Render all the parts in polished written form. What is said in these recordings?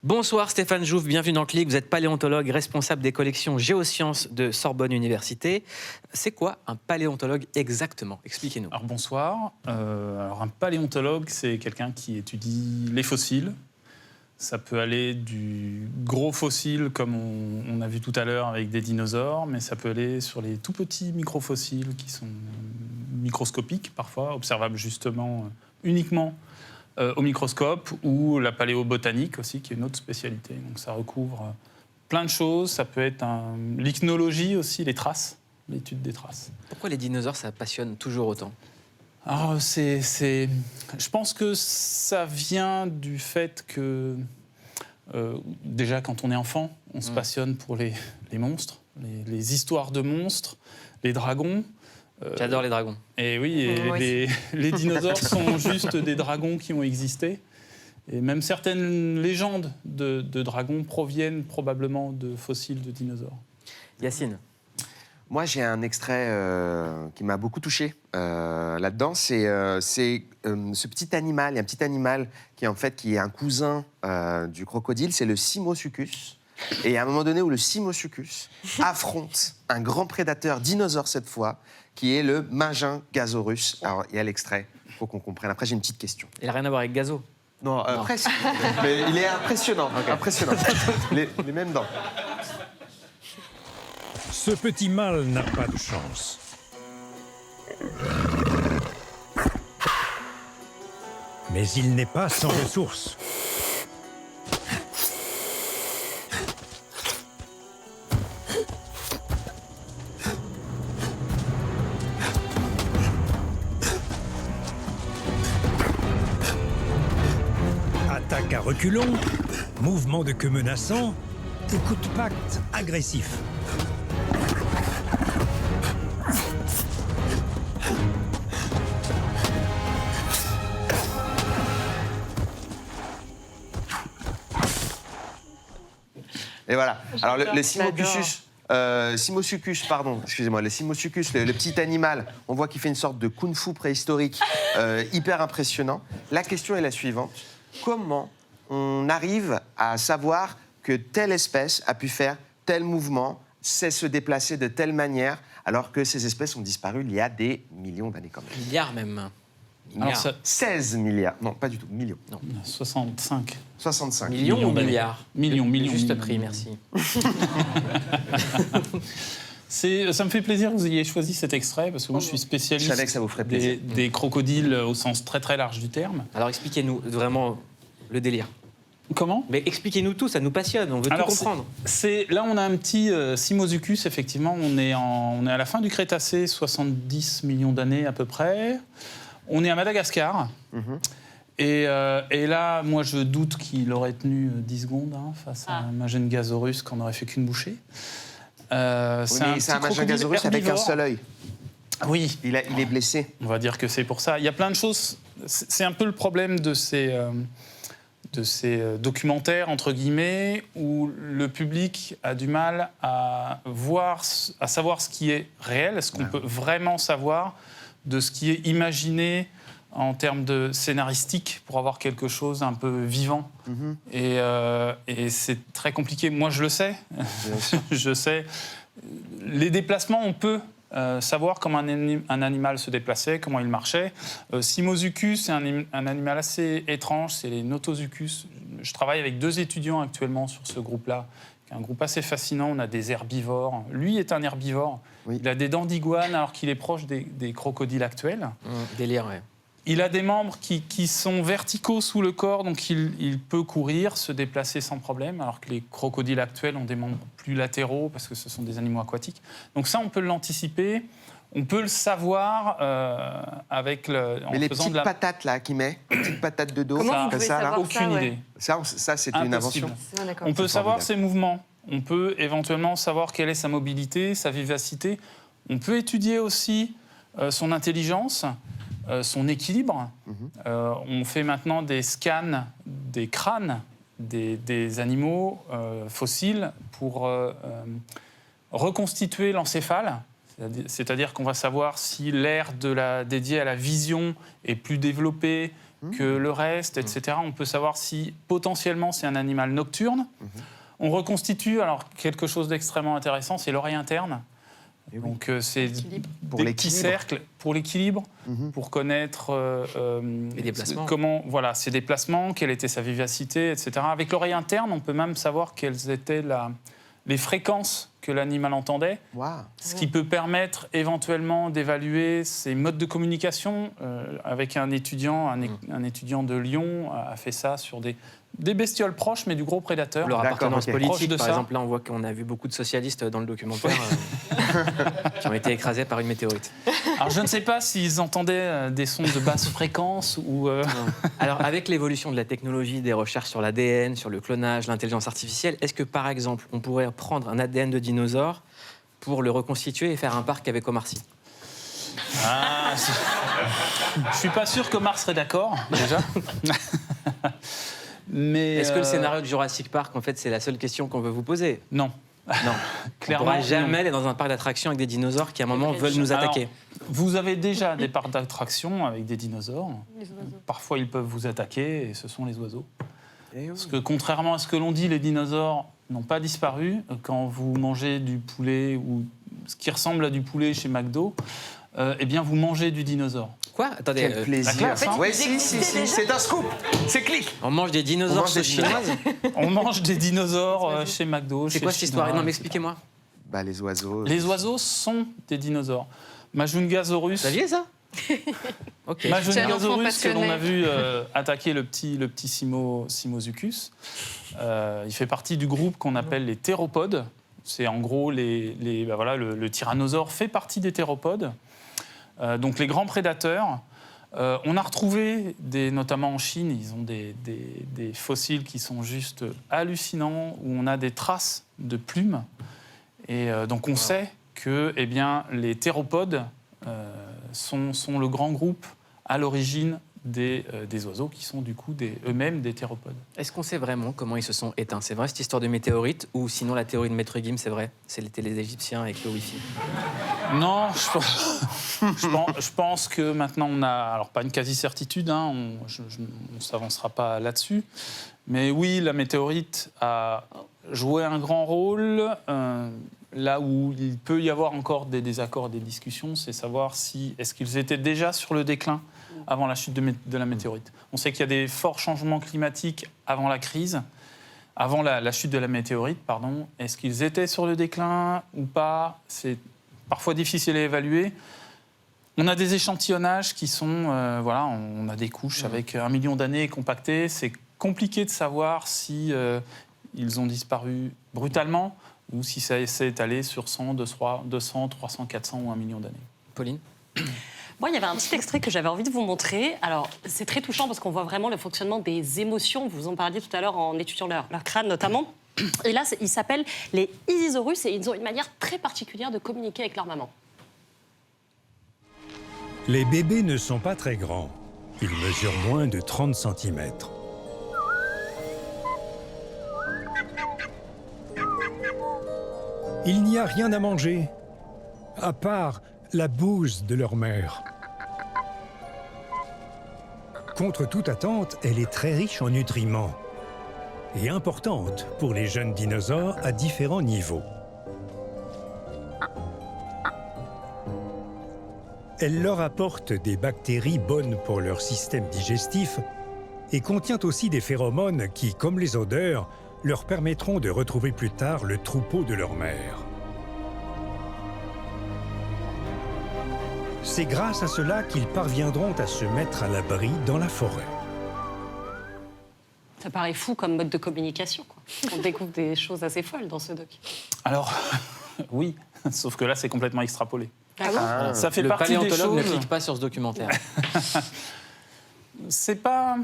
Bonsoir Stéphane Jouve, bienvenue dans Clic. Vous êtes paléontologue, responsable des collections géosciences de Sorbonne Université. C'est quoi un paléontologue exactement? Expliquez-nous. Alors bonsoir. Un paléontologue, c'est quelqu'un qui étudie les fossiles. Ça peut aller du gros fossile, comme on a vu tout à l'heure avec des dinosaures, mais ça peut aller sur les tout petits microfossiles qui sont microscopiques, parfois, observables justement uniquement au microscope, ou la paléobotanique aussi, qui est une autre spécialité. Donc ça recouvre plein de choses. Ça peut être l'ichnologie aussi, les traces, l'étude des traces. Pourquoi les dinosaures, ça passionne toujours autant? Alors, je pense que ça vient du fait que, déjà, quand on est enfant, on se passionne pour les monstres, les histoires de monstres, les dragons. J'adore les dragons. Et oui, les dinosaures sont juste des dragons qui ont existé. Et même certaines légendes de dragons proviennent probablement de fossiles de dinosaures. Yacine. Moi, j'ai un extrait qui m'a beaucoup touché là-dedans. C'est ce petit animal. Il y a un petit animal qui est un cousin du crocodile. C'est le Simosuchus. Et à un moment donné où le Simosuchus affronte un grand prédateur, dinosaure cette fois, qui est le Majungasaurus. Alors, il y a l'extrait. Il faut qu'on comprenne. Après, j'ai une petite question. Il n'a rien à voir avec Gazo. Non, presque. Mais il est impressionnant. Okay. Impressionnant. les mêmes dents. Ce petit mâle n'a pas de chance. Mais il n'est pas sans ressources. Attaque à reculons, mouvement de queue menaçant et coup de patte agressif. Et voilà. Alors le Simosuchus, excusez-moi, le Simosuchus, le petit animal, on voit qu'il fait une sorte de kung-fu préhistorique hyper impressionnant. La question est la suivante. Comment on arrive à savoir que telle espèce a pu faire tel mouvement, sait se déplacer de telle manière, alors que ces espèces ont disparu il y a des millions d'années quand même? Milliards même. Alors, 16 milliards. Non, pas du tout, millions. Non. 65. 65. Millions ou milliards? Millions. Juste prix, merci. Ça me fait plaisir que vous ayez choisi cet extrait, parce que moi je suis spécialiste Je savais que ça vous ferait plaisir. des crocodiles au sens très très large du terme. Alors expliquez-nous vraiment le délire. Comment? Mais expliquez-nous tout, ça nous passionne, on veut tout comprendre. Là, on a un petit Simosuchus, effectivement. On est à la fin du Crétacé, 70 millions d'années à peu près. On est à Madagascar. Et là, moi, je doute qu'il aurait tenu 10 secondes face à un Majungasaurus qu'on n'aurait fait qu'une bouchée. C'est un Majungasaurus avec un seul œil. Oui. Il est blessé. On va dire que c'est pour ça. Il y a plein de choses. C'est un peu le problème de ces documentaires, entre guillemets, où le public a du mal à savoir ce qui est réel, ce qu'on peut vraiment savoir de ce qui est imaginé en termes de scénaristique pour avoir quelque chose un peu vivant. Et c'est très compliqué. Moi, je le sais. Je sais. Les déplacements, on peut savoir comment un animal se déplaçait, comment il marchait. Simosuchus, c'est un animal assez étrange, c'est les Notosuchus. Je travaille avec 2 étudiants actuellement sur ce groupe-là, un groupe assez fascinant. On a des herbivores. Lui est un herbivore. Oui. Il a des dents d'iguane alors qu'il est proche des crocodiles actuels. Délire, ouais. Il a des membres qui sont verticaux sous le corps, donc il peut courir, se déplacer sans problème, alors que les crocodiles actuels ont des membres plus latéraux, parce que ce sont des animaux aquatiques. Donc ça, on peut l'anticiper, on peut le savoir avec Mais les petites patates là qu'il met, les petites patates de dos, comment vous pouvez savoir aucune idée. Ça c'est une invention. On peut savoir ses mouvements, on peut éventuellement savoir quelle est sa mobilité, sa vivacité. On peut étudier aussi son intelligence, son équilibre. On fait maintenant des scans des crânes des animaux fossiles pour reconstituer l'encéphale. C'est-à-dire qu'on va savoir si l'aire dédiée à la vision est plus développée, que le reste, etc. On peut savoir si potentiellement c'est un animal nocturne. On reconstitue alors quelque chose d'extrêmement intéressant, c'est l'oreille interne. Donc c'est Pour des l'équilibre. petits cercles pour l'équilibre, pour connaître Les déplacements. comment, voilà, ses déplacements, quelle était sa vivacité, etc. Avec l'oreille interne, on peut même savoir quelles étaient les fréquences que l'animal entendait, Waouh. ce qui peut permettre éventuellement d'évaluer ses modes de communication. Avec un étudiant de Lyon a fait ça sur des bestioles proches, mais du gros prédateur. Leur D'accord, appartenance ok. Proche politique, de par ça. exemple, là, on voit qu'on a vu beaucoup de socialistes dans le documentaire qui ont été écrasés par une météorite. Alors je ne sais pas s'ils entendaient des sons de basse fréquence ou... Alors, avec l'évolution de la technologie, des recherches sur l'ADN, sur le clonage, l'intelligence artificielle, est-ce que, par exemple, on pourrait prendre un ADN de dinosaure pour le reconstituer et faire un parc avec Omar Sy? Je suis pas sûr qu'Omar serait d'accord, déjà. Mais Est-ce que le scénario de Jurassic Park, en fait, c'est la seule question qu'on veut vous poser? Non. Non. On ne Clairement, pourra jamais non. aller dans un parc d'attractions avec des dinosaures qui, à un moment, veulent nous attaquer. Alors, vous avez déjà des parcs d'attractions avec des dinosaures. Parfois, ils peuvent vous attaquer, et ce sont les oiseaux. Parce que contrairement à ce que l'on dit, les dinosaures n'ont pas disparu. Quand vous mangez du poulet ou ce qui ressemble à du poulet chez McDo, eh bien, vous mangez du dinosaure. Quoi? Attendez, Quel plaisir. classe, hein. Ouais, si, c'est un scoop. C'est clic. on mange des dinosaures On mange des sauce chinoise? On mange des dinosaures chez McDo. C'est chez quoi cette histoire? Chinois, Non, mais etc. expliquez-moi. Bah, les oiseaux. Les oiseaux sont des dinosaures. Majungasaurus. Vous saviez ça? Ok. Majungasaurus, que l'on passionné. a vu attaquer le petit Simosuchus, il fait partie du groupe qu'on appelle les théropodes. C'est en gros voilà, le tyrannosaure fait partie des théropodes. Donc les grands prédateurs. On a retrouvé, notamment en Chine, ils ont des fossiles qui sont juste hallucinants, où on a des traces de plumes. Et donc on sait que eh bien, les théropodes sont le grand groupe à l'origine des oiseaux, qui sont du coup eux-mêmes des théropodes. Est-ce qu'on sait vraiment comment ils se sont éteints? C'est vrai cette histoire de météorite? Ou sinon la théorie de Maître Gims, c'est vrai? C'était les Égyptiens avec le Wi-Fi. Non, je pense que maintenant on a, alors pas une quasi-certitude, hein, on ne s'avancera pas là-dessus, mais oui, la météorite a joué un grand rôle. Là où il peut y avoir encore des désaccords, des discussions, c'est savoir est-ce qu'ils étaient déjà sur le déclin avant la chute de la météorite. On sait qu'il y a des forts changements climatiques avant la crise, avant la chute de la météorite, pardon. Est-ce qu'ils étaient sur le déclin ou pas? C'est parfois difficile à évaluer. On a des échantillonnages qui sont... voilà, on a des couches avec 1 million d'années compactées. C'est compliqué de savoir si ils ont disparu brutalement ou si ça s'est étalé sur 100, 200, 300, 400 ou 1 million d'années. Pauline? Moi, il y avait un petit extrait que j'avais envie de vous montrer. Alors, c'est très touchant parce qu'on voit vraiment le fonctionnement des émotions. Vous en parliez tout à l'heure en étudiant leur crâne, notamment. Et là, ils s'appellent les Isisaurus et ils ont une manière très particulière de communiquer avec leur maman. Les bébés ne sont pas très grands. Ils mesurent moins de 30 cm. Il n'y a rien à manger, à part la bouse de leur mère. Contre toute attente, elle est très riche en nutriments et importante pour les jeunes dinosaures à différents niveaux. Elle leur apporte des bactéries bonnes pour leur système digestif et contient aussi des phéromones qui, comme les odeurs, leur permettront de retrouver plus tard le troupeau de leur mère. C'est grâce à cela qu'ils parviendront à se mettre à l'abri dans la forêt. Ça paraît fou comme mode de communication, quoi. On découvre des choses assez folles dans ce doc. Alors, oui, sauf que là, c'est complètement extrapolé. Ah bon Ça fait Le partie des paléontologue ne choses... clique pas sur ce documentaire. C'est pas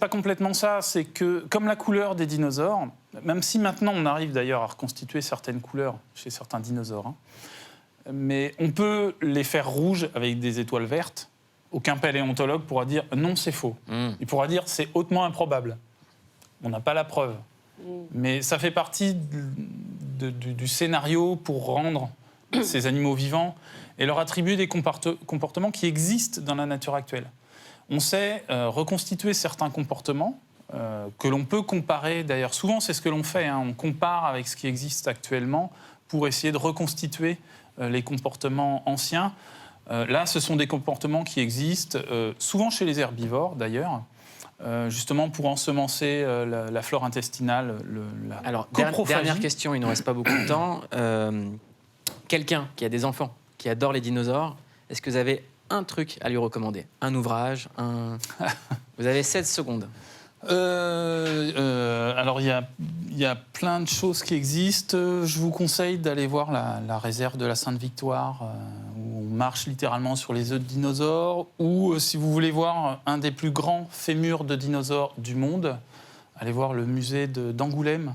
complètement ça. C'est que, comme la couleur des dinosaures, même si maintenant on arrive d'ailleurs à reconstituer certaines couleurs chez certains dinosaures, hein, mais on peut les faire rouges avec des étoiles vertes. Aucun paléontologue pourra dire non, c'est faux. Il pourra dire c'est hautement improbable. On n'a pas la preuve. Mais ça fait partie du scénario pour rendre ces animaux vivants et leur attribuer des comportements qui existent dans la nature actuelle. On sait reconstituer certains comportements que l'on peut comparer. D'ailleurs, souvent, c'est ce que l'on fait. On compare avec ce qui existe actuellement pour essayer de reconstituer les comportements anciens. Là, ce sont des comportements qui existent, souvent chez les herbivores, d'ailleurs, justement pour ensemencer la flore intestinale, Alors, dernière question, il ne nous reste pas beaucoup de temps. Quelqu'un qui a des enfants, qui adore les dinosaures, est-ce que vous avez un truc à lui recommander? Un ouvrage, Vous avez 16 secondes. Alors, il y a plein de choses qui existent. Je vous conseille d'aller voir la réserve de la Sainte-Victoire, où on marche littéralement sur les œufs de dinosaures, ou si vous voulez voir un des plus grands fémurs de dinosaures du monde, allez voir le musée d'Angoulême,